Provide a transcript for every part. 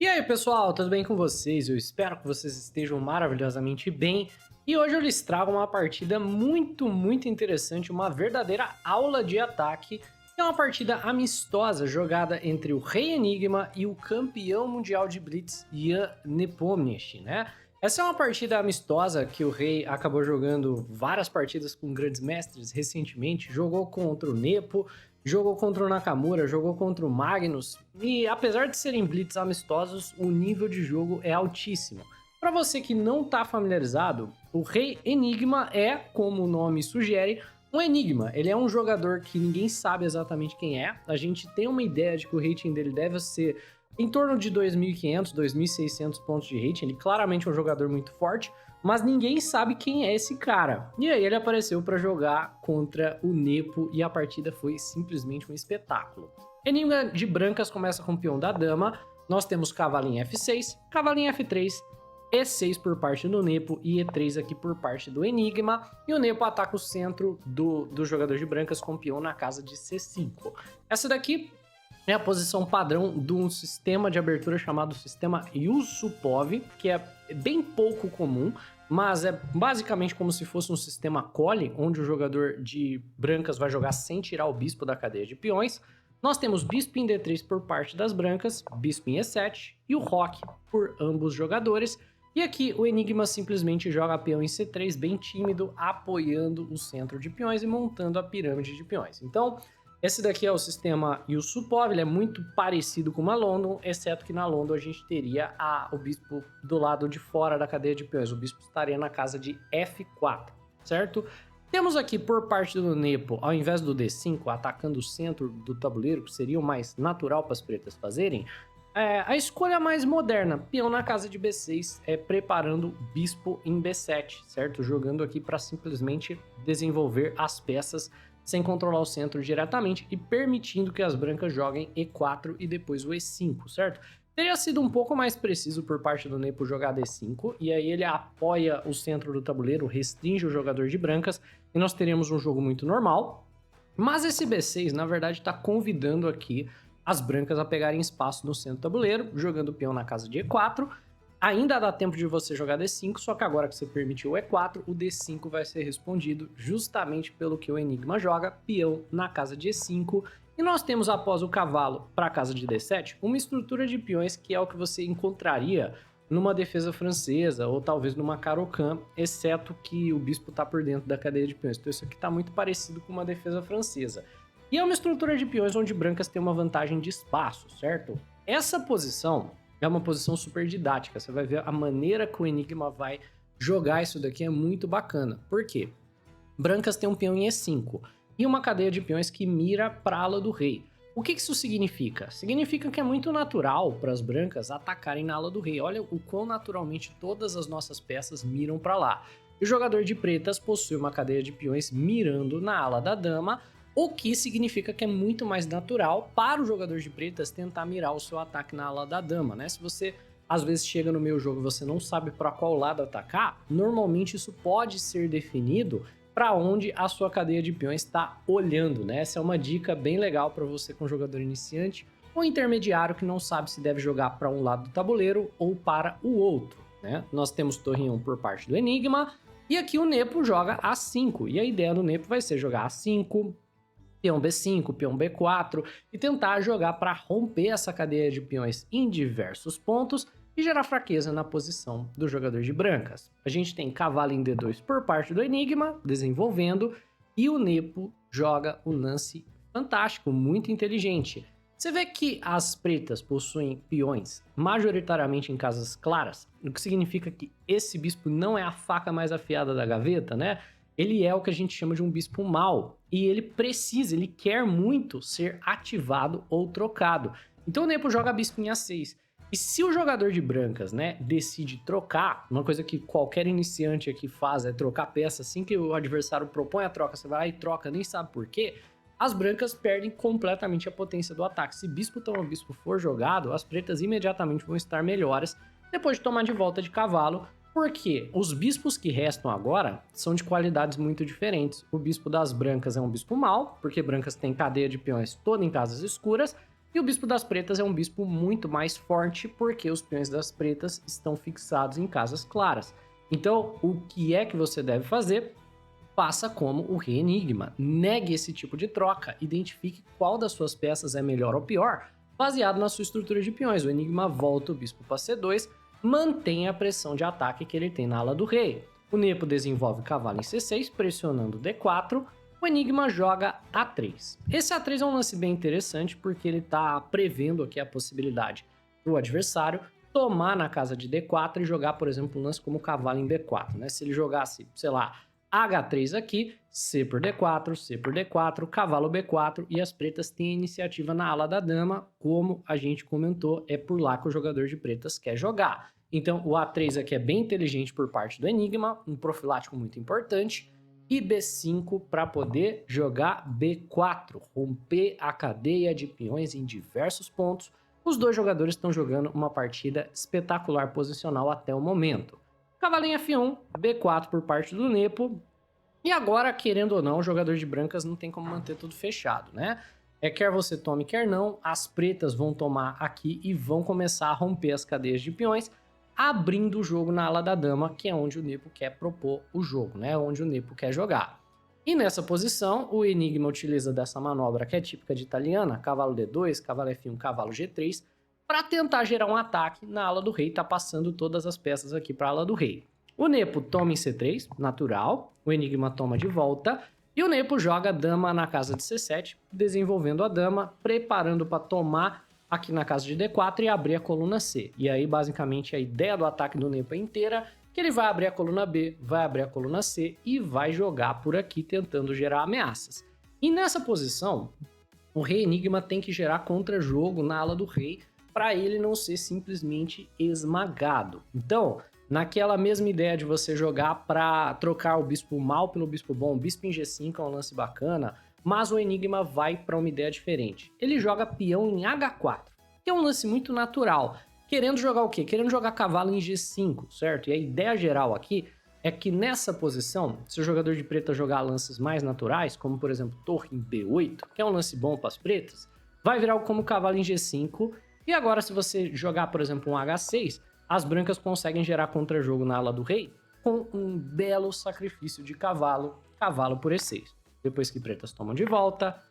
E aí, pessoal, tudo bem com vocês? Eu espero que vocês estejam maravilhosamente bem. E hoje eu lhes trago uma partida muito interessante, uma verdadeira aula de ataque. É uma partida amistosa jogada entre o Rei Enigma e o campeão mundial de Blitz, Jan Nepomniachtchi, né? Essa é uma partida amistosa que o Rei acabou jogando várias partidas com grandes mestres recentemente. Jogou contra o Nepo, jogou contra o Nakamura, jogou contra o Magnus. E apesar de serem Blitz amistosos, o nível de jogo é altíssimo. Para você que não está familiarizado, o Rei Enigma é, como o nome sugere, um enigma. Ele é um jogador que ninguém sabe exatamente quem é. A gente tem uma ideia de que o rating dele deve ser em torno de 2.500, 2.600 pontos de rating. Ele claramente é um jogador muito forte, mas ninguém sabe quem é esse cara. E aí ele apareceu para jogar contra o Nepo e a partida foi simplesmente um espetáculo. Enigma de brancas começa com o peão da dama. Nós temos cavalinho F6, cavalinho F3, E6 por parte do Nepo e E3 aqui por parte do Enigma. E o Nepo ataca o centro do jogador de brancas com o peão na casa de C5. Essa daqui é a posição padrão de um sistema de abertura chamado sistema Yusupov, que é bem pouco comum, mas é basicamente como se fosse um sistema Collie, onde o jogador de brancas vai jogar sem tirar o bispo da cadeia de peões. Nós temos bispo em D3 por parte das brancas, bispo em E7 e o roque por ambos os jogadores. E aqui o Enigma simplesmente joga peão em C3, bem tímido, apoiando o centro de peões e montando a pirâmide de peões. Então, esse daqui é o sistema Yusupov, ele é muito parecido com uma London, exceto que na London a gente teria o bispo do lado de fora da cadeia de peões. O bispo estaria na casa de F4, certo? Temos aqui por parte do Nepo, ao invés do D5, atacando o centro do tabuleiro, que seria o mais natural para as pretas fazerem, a escolha mais moderna, peão na casa de B6, preparando bispo em B7, certo? Jogando aqui para simplesmente desenvolver as peças sem controlar o centro diretamente e permitindo que as brancas joguem E4 e depois o E5, certo? Teria sido um pouco mais preciso por parte do Nepo jogar D5, e aí ele apoia o centro do tabuleiro, restringe o jogador de brancas, e nós teríamos um jogo muito normal. Mas esse B6, na verdade, está convidando aqui as brancas a pegarem espaço no centro do tabuleiro, jogando o peão na casa de E4. Ainda dá tempo de você jogar D5, só que agora que você permitiu o E4, o D5 vai ser respondido justamente pelo que o Enigma joga, peão na casa de E5. E nós temos, após o cavalo para a casa de D7, uma estrutura de peões que é o que você encontraria numa defesa francesa ou talvez numa Caro-Kann, exceto que o bispo está por dentro da cadeia de peões. Então isso aqui está muito parecido com uma defesa francesa. E é uma estrutura de peões onde brancas têm uma vantagem de espaço, certo? Essa posição é uma posição super didática, você vai ver a maneira que o Enigma vai jogar isso daqui é muito bacana. Por quê? Brancas tem um peão em E5 e uma cadeia de peões que mira para a ala do rei. O que isso significa? Significa que é muito natural para as brancas atacarem na ala do rei. Olha o quão naturalmente todas as nossas peças miram para lá. E o jogador de pretas possui uma cadeia de peões mirando na ala da dama, o que significa que é muito mais natural para o jogador de pretas tentar mirar o seu ataque na ala da dama, né? Se você às vezes chega no meio jogo e você não sabe para qual lado atacar, normalmente isso pode ser definido para onde a sua cadeia de peões está olhando, né? Essa é uma dica bem legal para você com jogador iniciante ou intermediário que não sabe se deve jogar para um lado do tabuleiro ou para o outro, né? Nós temos torre 1 por parte do Enigma e aqui o Nepo joga A5 e a ideia do Nepo vai ser jogar A5, peão B5, peão B4 e tentar jogar para romper essa cadeia de peões em diversos pontos e gerar fraqueza na posição do jogador de brancas. A gente tem cavalo em D2 por parte do Enigma, desenvolvendo, e o Nepo joga um lance fantástico, muito inteligente. Você vê que as pretas possuem peões majoritariamente em casas claras, o que significa que esse bispo não é a faca mais afiada da gaveta, né? Ele é o que a gente chama de um bispo mau, e ele quer muito ser ativado ou trocado. Então o Nepo joga bispo em A6. E se o jogador de brancas, né, decide trocar, uma coisa que qualquer iniciante aqui faz é trocar peça, assim que o adversário propõe a troca, você vai lá e troca, nem sabe por quê, as brancas perdem completamente a potência do ataque. Se bispo toma bispo for jogado, as pretas imediatamente vão estar melhores depois de tomar de volta de cavalo, porque os bispos que restam agora são de qualidades muito diferentes. O bispo das brancas é um bispo mau, porque brancas têm cadeia de peões toda em casas escuras, E o bispo das pretas é um bispo muito mais forte porque os peões das pretas estão fixados em casas claras. Então, o que é que você deve fazer? Faça como o Rei Enigma. Negue esse tipo de troca. Identifique qual das suas peças é melhor ou pior, baseado na sua estrutura de peões. O Enigma volta o bispo para C2, mantém a pressão de ataque que ele tem na ala do rei. O Nepo desenvolve cavalo em C6, pressionando D4. O Enigma joga A3. Esse A3 é um lance bem interessante porque ele está prevendo aqui a possibilidade do adversário tomar na casa de D4 e jogar, por exemplo, um lance como cavalo em B4, né? Se ele jogasse, sei lá, H3 aqui, C por D4, C por D4, cavalo B4 e as pretas têm a iniciativa na ala da dama, como a gente comentou, é por lá que o jogador de pretas quer jogar. Então o A3 aqui é bem inteligente por parte do Enigma, um profilático muito importante, e B5 para poder jogar B4, romper a cadeia de peões em diversos pontos. Os dois jogadores estão jogando uma partida espetacular posicional até o momento. Cavalinho F1, B4 por parte do Nepo. E agora, querendo ou não, o jogador de brancas não tem como manter tudo fechado, né? Quer você tome, quer não, as pretas vão tomar aqui e vão começar a romper as cadeias de peões, abrindo o jogo na ala da dama, que é onde o Nepo quer propor o jogo, né? Onde o Nepo quer jogar. E nessa posição, o Enigma utiliza dessa manobra que é típica de italiana, cavalo D2, cavalo F1, cavalo G3, para tentar gerar um ataque na ala do rei, tá passando todas as peças aqui para a ala do rei. O Nepo toma em C3, natural, o Enigma toma de volta, e o Nepo joga a dama na casa de C7, desenvolvendo a dama, preparando para tomar aqui na casa de D4 e abrir a coluna C. E aí, basicamente, a ideia do ataque do Nepo é inteira, que ele vai abrir a coluna B, vai abrir a coluna C e vai jogar por aqui tentando gerar ameaças. E nessa posição, o Rei Enigma tem que gerar contra-jogo na ala do rei para ele não ser simplesmente esmagado. Então, naquela mesma ideia de você jogar para trocar o bispo mal pelo bispo bom, bispo em G5 é um lance bacana, mas o Enigma vai para uma ideia diferente. Ele joga peão em H4, que é um lance muito natural. Querendo jogar o quê? Querendo jogar cavalo em G5, certo? E a ideia geral aqui é que nessa posição, se o jogador de preta jogar lances mais naturais, como por exemplo torre em B8, que é um lance bom para as pretas, vai virar como cavalo em G5. E agora se você jogar, por exemplo, um H6, as brancas conseguem gerar contra-jogo na ala do rei com um belo sacrifício de cavalo, cavalo por E6. Depois que pretas tomam de volta,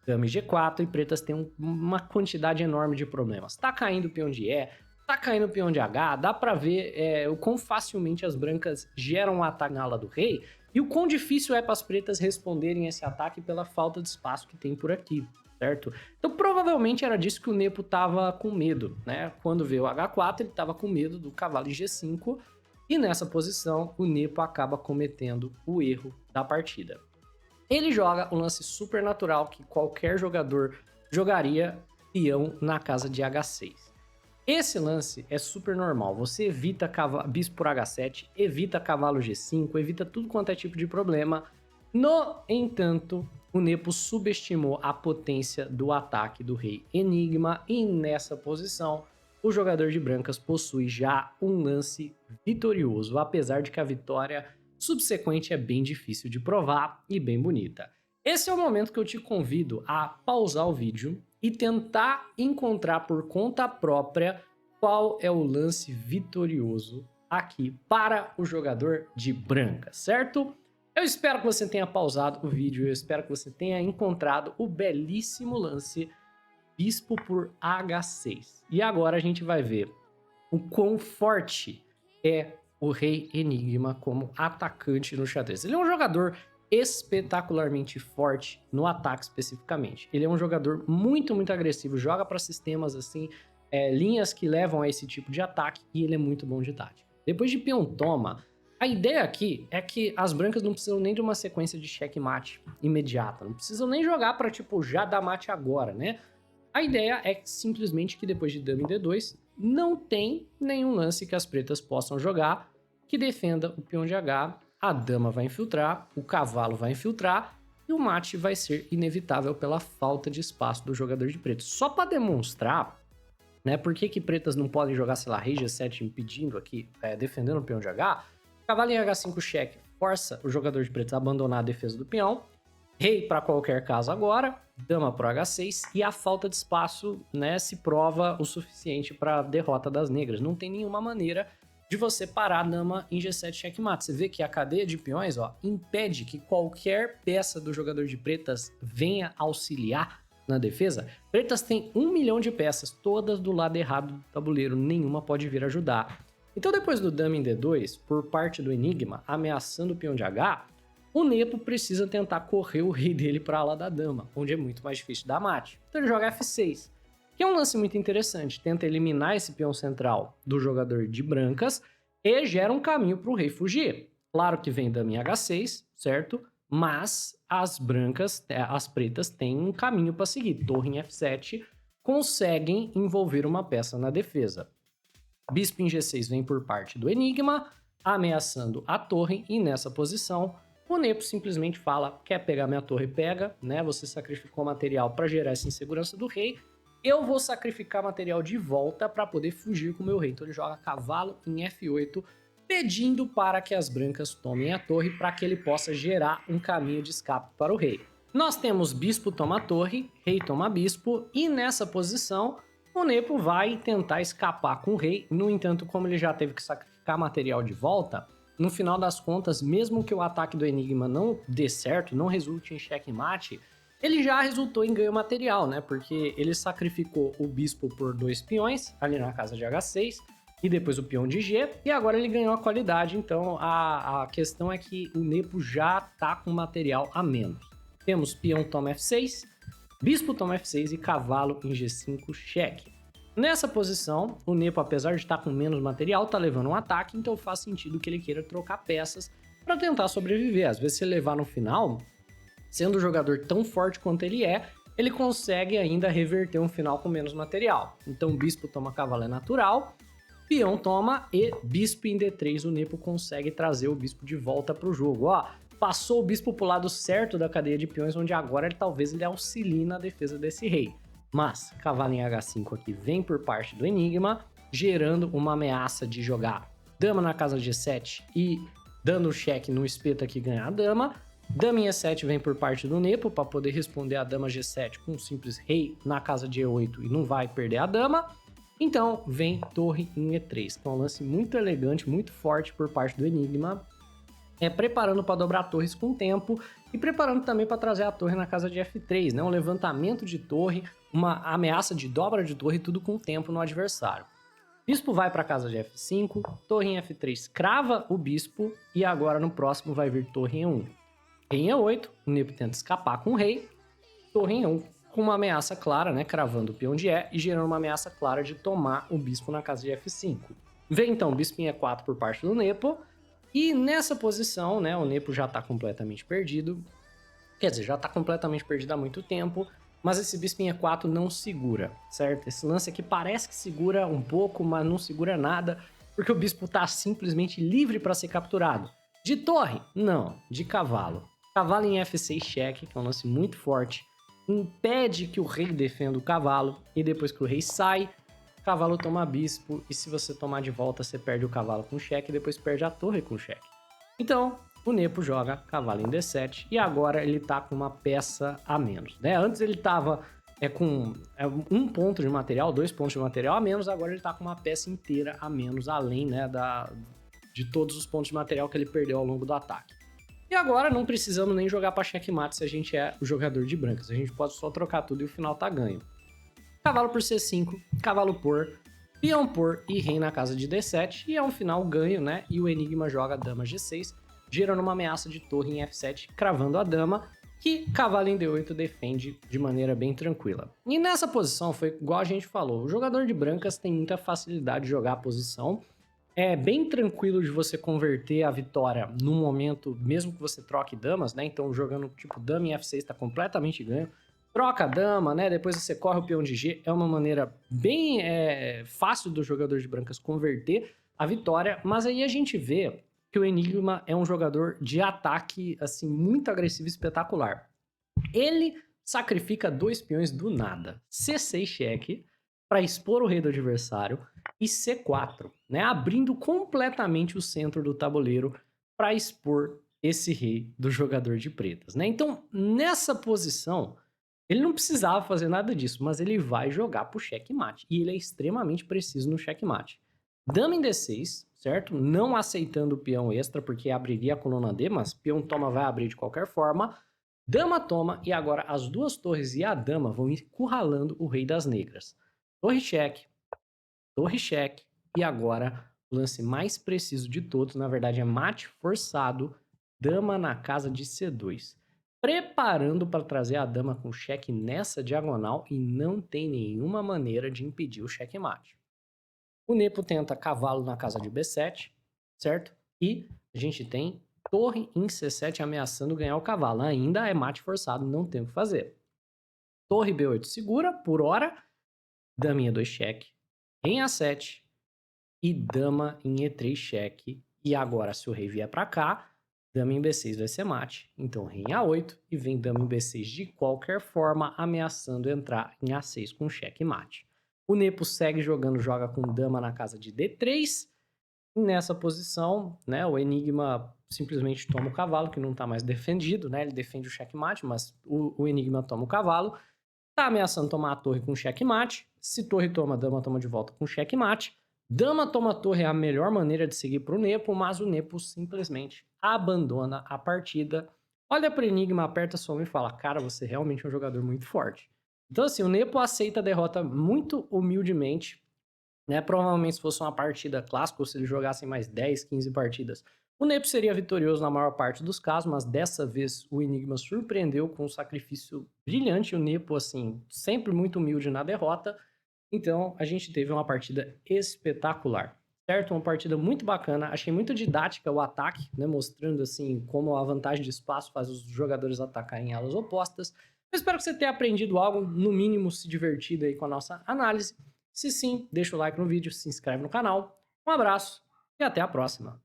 dama em G4 e pretas têm uma quantidade enorme de problemas. Tá caindo o peão de E, tá caindo o peão de H, dá pra ver o quão facilmente as brancas geram um ataque na ala do rei e o quão difícil é para as pretas responderem esse ataque pela falta de espaço que tem por aqui, certo? Então provavelmente era disso que o Nepo tava com medo, né? Quando veio o H4 ele tava com medo do cavalo em G5 e nessa posição o Nepo acaba cometendo o erro da partida. Ele joga o lance super natural que qualquer jogador jogaria, peão na casa de H6. Esse lance é super normal, você evita bispo por H7, evita cavalo G5, evita tudo quanto é tipo de problema. No entanto, o Nepo subestimou a potência do ataque do Rei Enigma e nessa posição o jogador de brancas possui já um lance vitorioso, apesar de que a vitória subsequente é bem difícil de provar e bem bonita. Esse é o momento que eu te convido a pausar o vídeo e tentar encontrar por conta própria qual é o lance vitorioso aqui para o jogador de branca, certo? Eu espero que você tenha pausado o vídeo, eu espero que você tenha encontrado o belíssimo lance bispo por H6. E agora a gente vai ver o quão forte é o Rei Enigma como atacante no xadrez. Ele é um jogador espetacularmente forte no ataque especificamente. Ele é um jogador muito agressivo, joga para sistemas assim, linhas que levam a esse tipo de ataque e ele é muito bom de tática. Depois de peão toma, a ideia aqui é que as brancas não precisam nem de uma sequência de checkmate imediata, não precisam nem jogar para tipo já dar mate agora, né? A ideia é simplesmente que depois de dama em D2 não tem nenhum lance que as pretas possam jogar que defenda o peão de H, a dama vai infiltrar, o cavalo vai infiltrar e o mate vai ser inevitável pela falta de espaço do jogador de preto. Só para demonstrar, né, por que pretas não podem jogar, sei lá, rei G7 impedindo aqui, defendendo o peão de H, cavalo em H5 cheque força o jogador de pretos a abandonar a defesa do peão, Rei para qualquer caso agora, dama pro H6 e a falta de espaço, né, se prova o suficiente para derrota das negras. Não tem nenhuma maneira de você parar a dama em G7 checkmate. Você vê que a cadeia de peões, ó, impede que qualquer peça do jogador de pretas venha auxiliar na defesa. Pretas tem 1 milhão de peças, todas do lado errado do tabuleiro, nenhuma pode vir ajudar. Então depois do dama em D2, por parte do Enigma, ameaçando o peão de H, o Nepo precisa tentar correr o rei dele para lá da dama, onde é muito mais difícil dar mate. Então ele joga F6, que é um lance muito interessante. Tenta eliminar esse peão central do jogador de brancas e gera um caminho para o rei fugir. Claro que vem dama em H6, certo? Mas as brancas, as pretas, têm um caminho para seguir. Torre em F7 conseguem envolver uma peça na defesa. Bispo em G6 vem por parte do Enigma, ameaçando a torre, e nessa posição o Nepo simplesmente fala: quer pegar minha torre, pega, né? Você sacrificou material para gerar essa insegurança do rei, eu vou sacrificar material de volta para poder fugir com o meu rei. Então ele joga cavalo em F8, pedindo para que as brancas tomem a torre para que ele possa gerar um caminho de escape para o rei. Nós temos bispo toma torre, rei toma bispo, e nessa posição o Nepo vai tentar escapar com o rei. No entanto, como ele já teve que sacrificar material de volta, no final das contas, mesmo que o ataque do Enigma não dê certo, não resulte em checkmate, ele já resultou em ganho material, né? Porque ele sacrificou o bispo por 2 peões, ali na casa de H6, e depois o peão de G, e agora ele ganhou a qualidade. Então a questão é que o Nepo já tá com material a menos. Temos peão toma F6, bispo toma F6 e cavalo em G5 cheque. Nessa posição, o Nepo, apesar de estar com menos material, está levando um ataque, então faz sentido que ele queira trocar peças para tentar sobreviver. Às vezes, se ele levar no final, sendo um jogador tão forte quanto ele é, ele consegue ainda reverter um final com menos material. Então, bispo toma cavalo é natural, peão toma e bispo em D3, o Nepo consegue trazer o bispo de volta para o jogo. Ó, passou o bispo para o lado certo da cadeia de peões, onde agora talvez ele auxilie na defesa desse rei. Mas cavalo em H5 aqui vem por parte do Enigma, gerando uma ameaça de jogar dama na casa G7 e dando cheque no espeto aqui ganhar a dama. Dama em E7 vem por parte do Nepo para poder responder a dama G7 com um simples rei na casa de E8 e não vai perder a dama. Então vem torre em E3, que é um lance muito elegante, muito forte por parte do Enigma, preparando para dobrar torres com o tempo e preparando também para trazer a torre na casa de F3, né? Um levantamento de torre, uma ameaça de dobra de torre, tudo com o tempo no adversário. Bispo vai para a casa de F5, torre em F3 crava o bispo e agora no próximo vai vir torre em E1. Em E8, o Nepo tenta escapar com o rei, torre em E1 com uma ameaça clara, né? Cravando o peão de E e gerando uma ameaça clara de tomar o bispo na casa de F5. Vem então o bispo em E4 por parte do Nepo. E nessa posição, né, o Nepo já tá completamente perdido. Quer dizer, já tá completamente perdido há muito tempo, mas esse bispo em E4 não segura, certo? Esse lance aqui parece que segura um pouco, mas não segura nada, porque o bispo tá simplesmente livre para ser capturado. De torre? Não, de cavalo. Cavalo em F6 cheque, que é um lance muito forte, impede que o rei defenda o cavalo, e depois que o rei sai, cavalo toma bispo, e se você tomar de volta, você perde o cavalo com cheque e depois perde a torre com cheque. Então, o Nepo joga cavalo em D7 e agora ele tá com uma peça a menos, né? Antes ele tava com 1 ponto de material, 2 pontos de material a menos, agora ele tá com uma peça inteira a menos, além, né, de todos os pontos de material que ele perdeu ao longo do ataque. E agora não precisamos nem jogar para checkmate se a gente é o jogador de brancas, a gente pode só trocar tudo e o final tá ganho. Cavalo por C5, cavalo por, peão por e rei na casa de D7, e é um final ganho, né? E o Enigma joga dama G6, gerando uma ameaça de torre em F7, cravando a dama, que cavalo em D8 defende de maneira bem tranquila. E nessa posição foi igual a gente falou, o jogador de brancas tem muita facilidade de jogar a posição, é bem tranquilo de você converter a vitória no momento, mesmo que você troque damas, né? Então jogando tipo dama em F6 tá completamente ganho. Troca a dama, né? Depois você corre o peão de G. É uma maneira bem fácil do jogador de brancas converter a vitória. Mas aí a gente vê que o Enigma é um jogador de ataque, assim, muito agressivo e espetacular. Ele sacrifica 2 peões do nada. C6 cheque para expor o rei do adversário e C4, né? Abrindo completamente o centro do tabuleiro para expor esse rei do jogador de pretas, né? Então, nessa posição, ele não precisava fazer nada disso, mas ele vai jogar pro checkmate. E ele é extremamente preciso no checkmate. Dama em D6, certo? Não aceitando o peão extra, porque abriria a coluna D, mas peão toma vai abrir de qualquer forma. Dama toma, e agora as duas torres e a dama vão encurralando o rei das negras. Torre cheque, e agora o lance mais preciso de todos, na verdade é mate forçado, dama na casa de C2. Preparando para trazer a dama com cheque nessa diagonal e não tem nenhuma maneira de impedir o checkmate. O Nepo tenta cavalo na casa de B7, certo? E a gente tem torre em C7 ameaçando ganhar o cavalo. Ainda é mate forçado, não tem o que fazer. Torre B8 segura, por hora. Daminha 2 cheque. Em A7. E dama em E3 cheque. E agora, se o rei vier para cá, dama em B6 vai ser mate. Então, rei em A8 e vem dama em B6 de qualquer forma, ameaçando entrar em A6 com cheque mate. O Nepo segue jogando, joga com dama na casa de D3. E nessa posição, né, o Enigma simplesmente toma o cavalo, que não está mais defendido, né? Ele defende o checkmate, mas o Enigma toma o cavalo. Tá ameaçando tomar a torre com checkmate. Se torre toma, dama toma de volta com checkmate. Dama toma torre é a melhor maneira de seguir para o Nepo, mas o Nepo simplesmente abandona a partida. Olha para o Enigma, aperta sua mão e fala: cara, você realmente é um jogador muito forte. Então, assim, o Nepo aceita a derrota muito humildemente, né? Provavelmente se fosse uma partida clássica, ou se ele jogasse mais 10, 15 partidas, o Nepo seria vitorioso na maior parte dos casos, mas dessa vez o Enigma surpreendeu com um sacrifício brilhante. O Nepo, assim, sempre muito humilde na derrota. Então, a gente teve uma partida espetacular, certo? Uma partida muito bacana. Achei muito didática o ataque, né? Mostrando, assim, como a vantagem de espaço faz os jogadores atacarem em alas opostas. Eu espero que você tenha aprendido algo, no mínimo se divertido aí com a nossa análise. Se sim, deixa o like no vídeo, se inscreve no canal. Um abraço e até a próxima.